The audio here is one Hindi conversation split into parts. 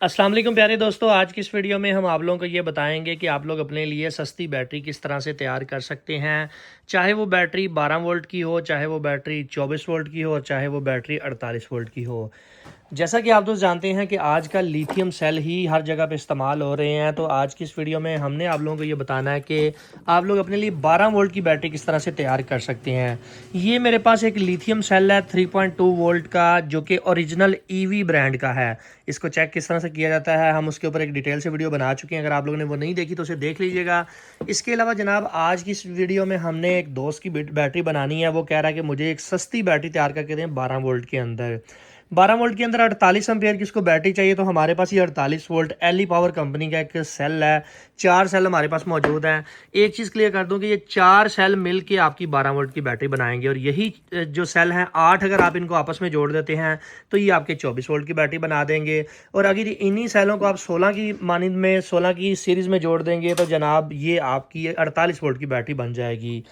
अस्सलाम वालेकुम प्यारे दोस्तों, आज की इस वीडियो में हम आप लोगों को ये बताएंगे कि आप लोग अपने लिए सस्ती बैटरी किस तरह से तैयार कर सकते हैं। चाहे वो बैटरी 12 वोल्ट की हो, चाहे वो बैटरी 24 वोल्ट की हो और चाहे वो बैटरी 48 वोल्ट की हो। जैसा कि आप दोस्त जानते हैं कि आजकल लिथियम सेल ही हर जगह पे इस्तेमाल हो रहे हैं, तो आज की इस वीडियो में हमने आप लोगों को ये बताना है कि आप लोग अपने लिए 12 वोल्ट की बैटरी किस तरह से तैयार कर सकते हैं। ये मेरे पास एक लिथियम सेल है 3.2 वोल्ट का, जो कि ओरिजिनल ईवी ब्रांड का है। इसको चेक किस तरह से किया जाता है हम उसके ऊपर एक डिटेल से वीडियो बना चुके हैं। अगर आप लोगों ने वो नहीं देखी तो उसे देख लीजिएगा। इसके अलावा जनाब आज की इस वीडियो में हमने एक दोस्त की बैटरी बनानी है। वो कह रहा है कि मुझे एक सस्ती बैटरी तैयार करके दें 12 वोल्ट के अंदर। 12 वोल्ट के अंदर 48 एम्पेयर की इसको बैटरी चाहिए, तो हमारे पास ये 48 वोल्ट एलई पावर कंपनी का एक सेल है। 4 सेल हमारे पास मौजूद हैं। एक चीज़ क्लियर कर दूं कि ये 4 सेल मिल के आपकी 12 वोल्ट की बैटरी बनाएंगे, और यही जो सेल हैं 8 अगर आप इनको आपस में जोड़ देते हैं तो ये आपके 24 वोल्ट की बैटरी बना देंगे। और अगर इन्हीं सेलों को आप 16 की मानंद में 16 की सीरीज़ में जोड़ देंगे तो जनाब ये आपकी 48 वोल्ट की बैटरी बन जाएगी।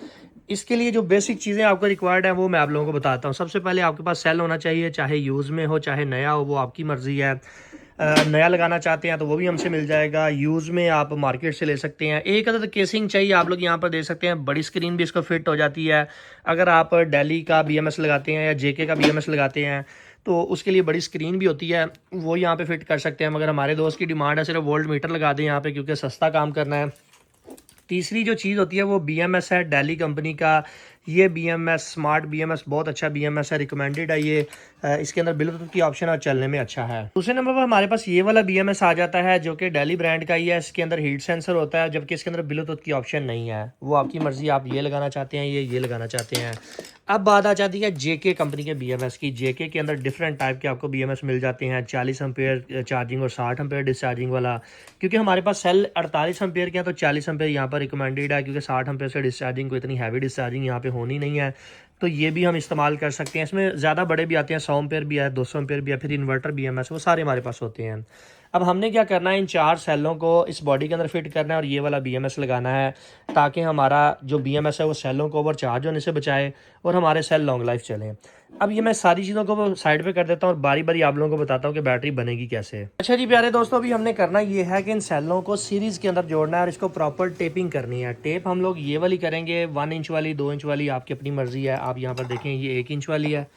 इसके लिए जो बेसिक चीज़ें आपको रिक्वायर्ड है वो मैं आप लोगों को बताता हूँ। सबसे पहले आपके पास सेल होना चाहिए, चाहे यूज़ में हो चाहे नया हो, वो आपकी मर्ज़ी है। नया लगाना चाहते हैं तो वो भी हमसे मिल जाएगा, यूज़ में आप मार्केट से ले सकते हैं। एक अदद केसिंग चाहिए, आप लोग यहाँ पर देख सकते हैं, बड़ी स्क्रीन भी इसको फिट हो जाती है। अगर आप डेली का BMS लगाते हैं या JK का BMS लगाते हैं तो उसके लिए बड़ी स्क्रीन भी होती है, वो यहाँ पे फिट कर सकते हैं। मगर हमारे दोस्त की डिमांड है सिर्फ वोल्ट मीटर लगा दें यहाँ पे, क्योंकि सस्ता काम करना है। तीसरी जो चीज़ होती है वो BMS है, डेली कंपनी का। ये BMS स्मार्ट BMS बहुत अच्छा BMS है, रिकमेंडेड है ये। इसके अंदर ब्लूटूथ की ऑप्शन और चलने में अच्छा है। दूसरे नंबर पर हमारे पास ये वाला BMS आ जाता है जो कि डेली ब्रांड का ही है। इसके अंदर हीट सेंसर होता है, जबकि इसके अंदर ब्लूटूथ की ऑप्शन नहीं है। वो आपकी मर्जी, आप ये लगाना चाहते हैं ये लगाना चाहते हैं। अब बात आ जाती है JK कंपनी के BMS की। JK के अंदर डिफरेंट टाइप के आपको BMS मिल जाते हैं, 40 एम्पेयर चार्जिंग और 60 एम्पेयर डिस्चार्जिंग वाला। क्योंकि हमारे पास सेल 48 एम्पेयर के हैं तो 40 एम्पेयर यहाँ पर रिकमेंडेड है, क्योंकि 60 एम्पेयर से डिस्चार्जिंग को इतनी हैवी डिस्चार्जिंग यहाँ पे होनी नहीं है, तो ये भी हम इस्तेमाल कर सकते हैं। इसमें ज़्यादा बड़े भी आते हैं, 100 एम्पेयर भी है, 200 एम्पेयर भी है, फिर इन्वर्टर BMS, वो सारे हमारे पास होते हैं। अब हमने क्या करना है, इन 4 सेलों को इस बॉडी के अंदर फिट करना है और ये वाला BMS लगाना है, ताकि हमारा जो BMS है वो सेलों को ओवर चार्ज होने से बचाए और हमारे सेल लॉन्ग लाइफ चलें। अब ये मैं सारी चीज़ों को साइड पे कर देता हूँ और बारी बारी आप लोगों को बताता हूँ कि बैटरी बनेगी कैसे। अच्छा जी प्यारे दोस्तों, अभी हमने करना ये है कि इन सेलों को सीरीज़ के अंदर जोड़ना है और इसको प्रॉपर टेपिंग करनी है। टेप हम लोग ये वाली करेंगे, 1 इंच वाली, 2 इंच वाली, आपकी अपनी मर्ज़ी है। आप यहाँ पर देखें, ये 1 इंच वाली है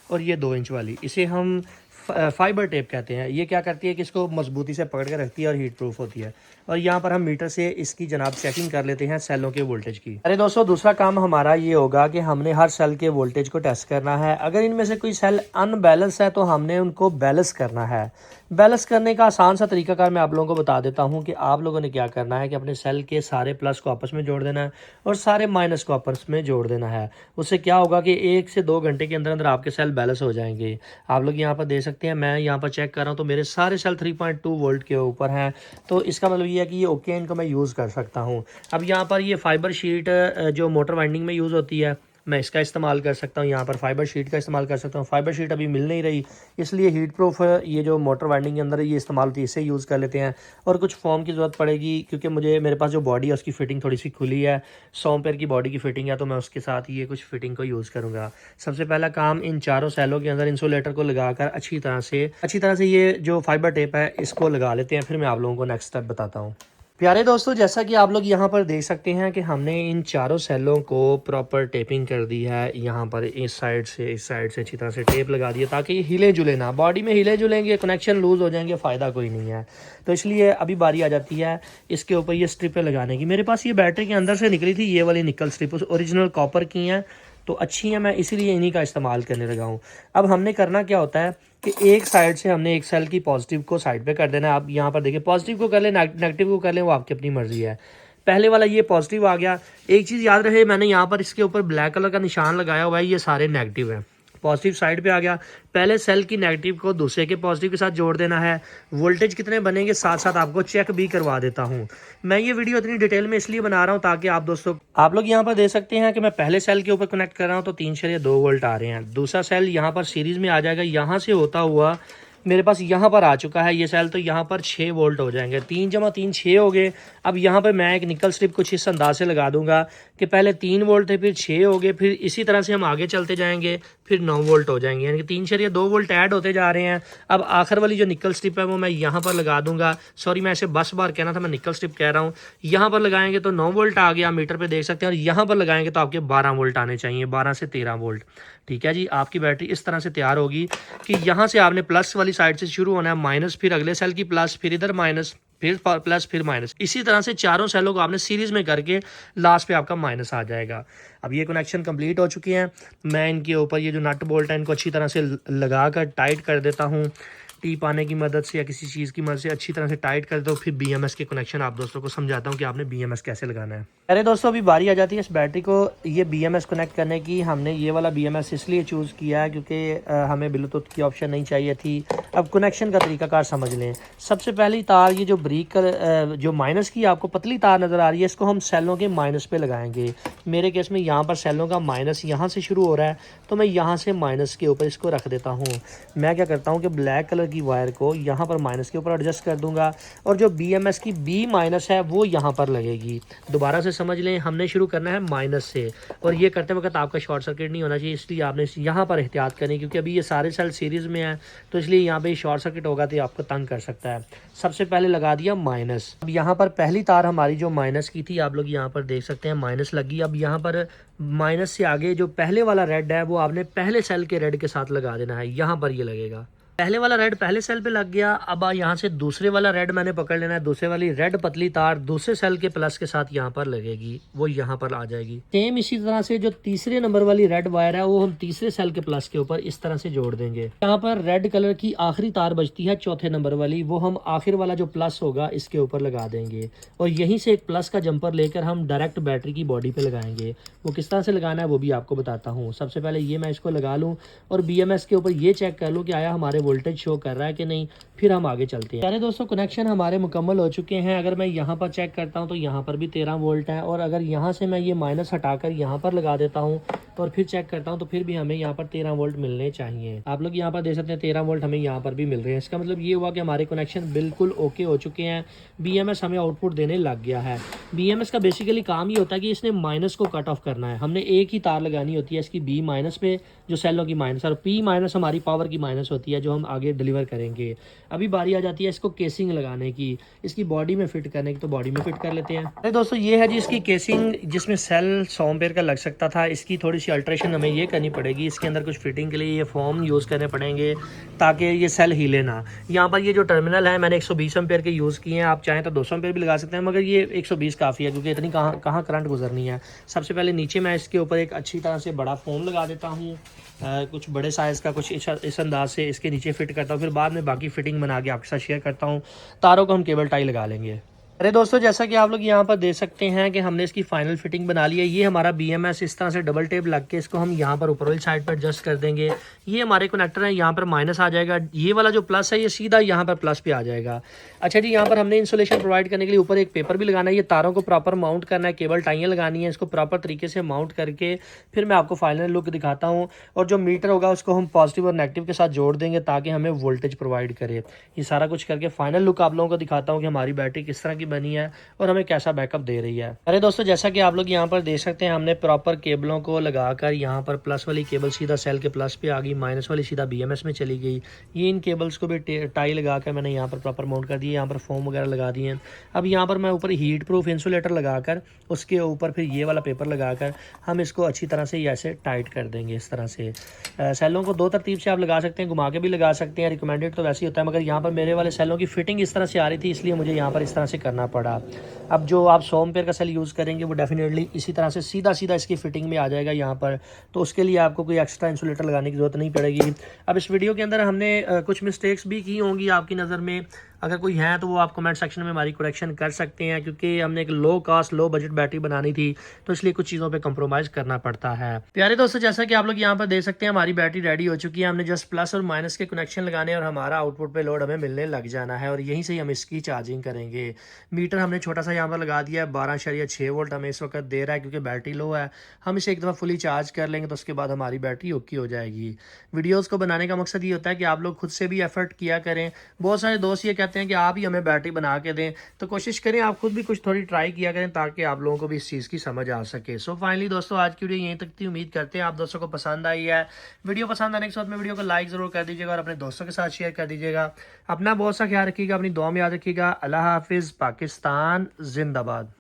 और ये 2 इंच वाली। इसे हम फाइबर टेप कहते हैं। ये क्या करती है कि इसको मजबूती से पकड़ के रखती है और हीट प्रूफ होती है। और यहाँ पर हम मीटर से इसकी जनाब चेकिंग कर लेते हैं सेलों के वोल्टेज की। अरे दोस्तों, दूसरा काम हमारा ये होगा कि हमने हर सेल के वोल्टेज को टेस्ट करना है। अगर इनमें से कोई सेल अनबैलेंस है तो हमने उनको बैलेंस करना है। बैलेंस करने का आसान सा तरीकाकार मैं आप लोगों को बता देता हूँ कि आप लोगों ने क्या करना है कि अपने सेल के सारे प्लस को आपस में जोड़ देना है और सारे माइनस को आपस में जोड़ देना है। उससे क्या होगा कि 1 से 2 घंटे के अंदर अंदर आपके सेल बैलेंस हो जाएंगे। आप लोग यहाँ पर देख सकते हैं, मैं यहाँ पर चेक कर रहा हूँ तो मेरे सारे सेल 3.2 वोल्ट के ऊपर हैं, तो इसका मतलब ये है कि ये ओके, इनको मैं यूज़ कर सकता हूँ। अब यहाँ पर ये फाइबर शीट जो मोटर वाइंडिंग में यूज़ होती है, मैं इसका इस्तेमाल कर सकता हूँ। यहाँ पर फाइबर शीट का इस्तेमाल कर सकता हूँ। फाइबर शीट अभी मिल नहीं रही, इसलिए हीट प्रूफ ये जो मोटर वाइंडिंग के अंदर ये इस्तेमाल होती है, इसे यूज़ कर लेते हैं। और कुछ फोम की ज़रूरत पड़ेगी, क्योंकि मेरे पास जो बॉडी है उसकी फ़िटिंग थोड़ी सी खुली है, 100 एम्पेयर की बॉडी की फ़िटिंग है, तो मैं उसके साथ ये कुछ फ़िटिंग को यूज़ करूँगा। सबसे पहला काम, इन चारों सेलों के अंदर इंसुलेटर को लगाकर अच्छी तरह से ये जो फाइबर टेप है इसको लगा लेते हैं। फिर मैं आप लोगों को नेक्स्ट स्टेप बताता हूँ। प्यारे दोस्तों, जैसा कि आप लोग यहाँ पर देख सकते हैं कि हमने इन चारों सेलों को प्रॉपर टेपिंग कर दी है। यहाँ पर इस साइड से अच्छी तरह से टेप लगा दी है, ताकि ये हिले जुले ना। बॉडी में हिले जुलेंगे, कनेक्शन लूज़ हो जाएंगे, फ़ायदा कोई नहीं है। तो इसलिए अभी बारी आ जाती है इसके ऊपर ये स्ट्रिपें लगाने की। मेरे पास ये बैटरी के अंदर से निकली थी ये वाली निकल स्ट्रिप, ओरिजिनल कॉपर की हैं, तो अच्छी है, मैं इसीलिए इन्हीं का इस्तेमाल करने लगा हूँ। अब हमने करना क्या होता है कि एक साइड से हमने एक सेल की पॉजिटिव को साइड पे कर देना है। आप यहाँ पर देखिए, पॉजिटिव को कर लें, नेगेटिव को कर लें, वो आपकी अपनी मर्जी है। पहले वाला ये पॉजिटिव आ गया। एक चीज़ याद रहे, मैंने यहाँ पर इसके ऊपर ब्लैक कलर का निशान लगाया हुआ है, ये सारे नेगेटिव हैं। पॉजिटिव साइड पे आ गया। पहले सेल की नेगेटिव को दूसरे के पॉजिटिव के साथ जोड़ देना है। वोल्टेज कितने बनेंगे साथ साथ आपको चेक भी करवा देता हूँ। मैं ये वीडियो इतनी डिटेल में इसलिए बना रहा हूँ ताकि आप लोग यहाँ पर देख सकते हैं कि मैं पहले सेल के ऊपर कनेक्ट कर रहा हूँ तो 3.2 वोल्ट आ रहे हैं। दूसरा सेल यहाँ पर सीरीज में आ जाएगा, यहाँ से होता हुआ मेरे पास यहाँ पर आ चुका है ये सेल, तो यहाँ पर 6 वोल्ट हो जाएंगे। 3 जमा 3 6 हो गए। अब यहाँ पर मैं एक निकल स्ट्रिप कुछ इस अंदाज से लगा दूंगा कि पहले 3 वोल्ट थे, फिर 6 हो गए, फिर इसी तरह से हम आगे चलते जाएंगे फिर 9 वोल्ट हो जाएंगे, यानी कि 3.2 वोल्ट ऐड होते जा रहे हैं। अब आखिर वाली जो निकल स्ट्रिप है वो मैं यहाँ पर लगा दूंगा। सॉरी, मैं ऐसे 10 बार कहना था, मैं निकल स्ट्रिप कह रहा हूँ। यहाँ पर लगाएंगे तो 9 वोल्ट आ गया, मीटर पे देख सकते हैं, और यहाँ पर लगाएंगे तो आपके 12 वोल्ट आने चाहिए, 12 से 13 वोल्ट। ठीक है जी, आपकी बैटरी इस तरह से तैयार होगी कि यहाँ से आपने प्लस वाली साइड से शुरू होना है, माइनस, फिर अगले सेल की प्लस, फिर इधर माइनस, फिर प्लस, फिर माइनस। इसी तरह से चारों सेलों को आपने सीरीज में करके लास्ट पे आपका माइनस आ जाएगा। अब ये कनेक्शन कंप्लीट हो चुके हैं। मैं इनके ऊपर ये जो नट बोल्ट है इनको अच्छी तरह से लगा कर टाइट कर देता हूँ, टी पाने की मदद से या किसी चीज़ की मदद से अच्छी तरह से टाइट कर दो। फिर BMS के कनेक्शन आप दोस्तों को समझाता हूँ कि आपने BMS कैसे लगाना है। अरे दोस्तों, अभी बारी आ जाती है इस बैटरी को ये BMS कनेक्ट करने की। हमने ये वाला BMS इसलिए चूज़ किया है क्योंकि हमें ब्लूटूथ की ऑप्शन नहीं चाहिए थी। अब कनेक्शन का तरीकाकार समझ लें। सबसे पहली तार ये जो ब्रीक जो माइनस की आपको पतली तार नज़र आ रही है, इसको हम सेलों के माइनस पे लगाएंगे। मेरे केस में यहाँ पर सेलों का माइनस यहाँ से शुरू हो रहा है, तो मैं यहाँ से माइनस के ऊपर इसको रख देता हूँ। मैं क्या करता हूँ कि ब्लैक कलर की वायर को यहाँ पर माइनस के ऊपर एडजस्ट कर दूंगा, और जो BMS की B माइनस है वो यहाँ पर लगेगी। दोबारा से समझ लें, हमने शुरू करना है माइनस से, और ये करते वक्त आपका शॉर्ट सर्किट नहीं होना चाहिए, इसलिए आपने यहाँ पर एहतियात करें, क्योंकि अभी ये सारे सेल सीरीज़ में हैं, तो इसलिए यहाँ पे शॉर्ट सर्किट होगा तो ये आपको तंग कर सकता है। सबसे पहले लगा दिया माइनस। अब यहाँ पर पहली तार हमारी जो माइनस की थी, आप लोग यहाँ पर देख सकते हैं माइनस लगी। अब यहाँ पर माइनस से आगे जो पहले वाला रेड है वो आपने पहले सेल के रेड के साथ लगा देना है, यहाँ पर ये लगेगा। पहले वाला रेड पहले सेल पे लग गया। अब यहाँ से दूसरे वाला रेड मैंने पकड़ लेना है। दूसरे वाली रेड पतली तार दूसरे सेल के प्लस के साथ यहाँ पर लगेगी, वो यहाँ पर आ जाएगी। सेम इसी तरह से जो तीसरे नंबर वाली रेड वायर है वो हम तीसरे सेल के प्लस के ऊपर इस तरह से जोड़ देंगे। यहाँ पर रेड कलर की आखिरी तार बचती है चौथे नंबर वाली, वो हम आखिर वाला जो प्लस होगा इसके ऊपर लगा देंगे, और यहीं से एक प्लस का जंपर लेकर हम डायरेक्ट बैटरी की बॉडी पे लगाएंगे। वो किस तरह से लगाना है वो भी आपको बताता हूँ। सबसे पहले ये मैं इसको लगा लूँ और BMS के ऊपर ये चेक कर लूँ कि आया हमारे वोल्टेज शो कर रहा है कि नहीं, फिर हम आगे चलते हैं। प्यारे दोस्तों, कनेक्शन हमारे मुकम्मल हो चुके हैं। अगर मैं यहाँ पर चेक करता हूँ तो यहाँ पर भी 13 वोल्ट है, और अगर यहाँ से मैं ये माइनस हटाकर यहाँ पर लगा देता हूँ और फिर चेक करता हूँ तो फिर भी हमें यहाँ पर 13 वोल्ट मिलने चाहिए। आप लोग यहाँ पर देख सकते हैं 13 वोल्ट हमें यहाँ पर भी मिल रहे हैं। इसका मतलब ये हुआ कि हमारे कनेक्शन बिल्कुल ओके हो चुके हैं। BMS हमें आउटपुट देने लग गया है। BMS का बेसिकली काम ही होता है कि इसने माइनस को कट ऑफ करना है। हमने एक ही तार लगानी होती है इसकी B माइनस पे, जो सेलों की माइनस, और P माइनस हमारी पावर की माइनस होती है जो हम आगे डिलीवर करेंगे। अभी बारी आ जाती है इसको केसिंग लगाने की, इसकी बॉडी में फिट करने की, तो बॉडी में फिट कर लेते हैं। अरे दोस्तों, ये है जी इसकी केसिंग, जिसमें सेल 100 एम्पीयर का लग सकता था। इसकी थोड़ी सी अल्ट्रेशन हमें ये करनी पड़ेगी। इसके अंदर कुछ फिटिंग के लिए ये फोम यूज़ करने पड़ेंगे ताकि ये सेल हिले ना। यहाँ पर ये जो टर्मिनल है मैंने 120 एम्पीयर के यूज़ किए हैं। आप चाहें तो 200 एम्पीयर भी लगा सकते हैं, मगर ये 120 काफ़ी है क्योंकि इतनी कहाँ करंट गुजरनी है। सबसे पहले नीचे मैं इसके ऊपर एक अच्छी तरह से बड़ा फोम लगा देता हूँ, कुछ बड़े साइज़ का, कुछ इस अंदाज से इसके नीचे फिट करता हूँ। फिर बाद में बाकी फिटिंग बना के आपके साथ शेयर करता हूँ। तारों को हम केबल टाई लगा लेंगे। अरे दोस्तों, जैसा कि आप लोग यहाँ पर देख सकते हैं कि हमने इसकी फाइनल फिटिंग बना ली है। ये हमारा BMS इस तरह से डबल टेप लग के इसको हम यहाँ पर ऊपर वाली साइड पर एडजस्ट कर देंगे। ये हमारे कनेक्टर हैं, यहाँ पर माइनस आ जाएगा। ये वाला जो प्लस है ये सीधा यहाँ पर प्लस पे आ जाएगा। अच्छा जी, यहाँ पर हमने इंसुलेशन प्रोवाइड करने के लिए ऊपर एक पेपर भी लगाना है। ये तारों को प्रॉपर माउंट करना है, केबल टाइयाँ लगानी है, इसको प्रॉपर तरीके से माउंट करके फिर मैं आपको फाइनल लुक दिखाता हूँ। और जो मीटर होगा उसको हम पॉजिटिव और नेगेटिव के साथ जोड़ देंगे ताकि हमें वोल्टेज प्रोवाइड करे। ये सारा कुछ करके फाइनल लुक आप लोगों को दिखाता हूँ कि हमारी बैटरी किस तरह की बनी है और हमें कैसा बैकअप दे रही है। अरे दोस्तों, जैसा कि आप लोग यहाँ पर देख सकते हैं, हमने प्रॉपर केबलों को लगाकर यहाँ पर प्लस वाली केबल सीधा सेल के प्लस पे आ गई, माइनस वाली सीधा BMS में चली गई। ये इन केबल्स को भी टाई लगाकर मैंने यहाँ पर प्रॉपर माउंट कर दिए, यहाँ पर फोम वगैरह लगा दिए हैं। अब यहाँ पर मैं ऊपर हीट प्रूफ इंसुलेटर लगाकर उसके ऊपर फिर ये वाला पेपर लगाकर हम इसको अच्छी तरह से ऐसे टाइट कर देंगे। इस तरह से सेलों को दो तरतीब से आप लगा सकते हैं, घुमा के भी लगा सकते हैं, रिकमेंडेड तो वैसे ही होता है, मगर यहाँ पर मेरे वाले सेलों की फिटिंग इस तरह से आ रही थी इसलिए मुझे यहाँ पर इस तरह से करना पड़ा। अब जो आप 100 एम्पीयर का सेल यूज़ करेंगे वो डेफिनेटली इसी तरह से सीधा इसकी फिटिंग में आ जाएगा यहाँ पर, तो उसके लिए आपको कोई एक्स्ट्रा इंसुलेटर लगाने की ज़रूरत नहीं पड़ेगी। अब इस वीडियो के अंदर हमने कुछ मिस्टेक्स भी की होंगी आपकी नज़र में, अगर कोई है तो वो आप कमेंट सेक्शन में हमारी करेक्शन कर सकते हैं, क्योंकि हमने एक low cost low budget battery बनानी थी तो इसलिए कुछ चीज़ों पे कंप्रोमाइज़ करना पड़ता है। प्यारे दोस्तों, जैसा कि आप लोग यहाँ पर देख सकते हैं हमारी बैटरी रेडी हो चुकी है। हमने जस्ट प्लस और माइनस के कनेक्शन लगाने और हमारा आउटपुट पे लोड हमें मिलने लग जाना है और यहीं से हम इसकी चार्जिंग करेंगे। मीटर हमने छोटा सा यहाँ पर लगा दिया है, 12.6 वोल्ट हमें इस वक्त दे रहा है क्योंकि बैटरी लो है। हम इसे एक दफ़ा फुली चार्ज कर लेंगे तो उसके बाद हमारी बैटरी ओके हो जाएगी। वीडियोज़ को बनाने का मकसद ये होता है कि आप लोग खुद से भी एफर्ट किया करें। बहुत सारे दोस्त ये कहते चाहते हैं कि आप ही हमें बैटरी बना के दें, तो कोशिश करें आप खुद भी कुछ थोड़ी ट्राई किया करें ताकि आप लोगों को भी इस चीज़ की समझ आ सके। सो फाइनली दोस्तों आज की वीडियो यहीं तक थी। उम्मीद करते हैं आप दोस्तों को पसंद आई है। वीडियो पसंद आने के साथ में वीडियो को लाइक ज़रूर कर दीजिएगा और अपने दोस्तों के साथ शेयर कर दीजिएगा। अपना बहुत सा ख्याल रखिएगा, अपनी दुआ में याद रखिएगा। अल्लाह हाफिज़। पाकिस्तान जिंदाबाद।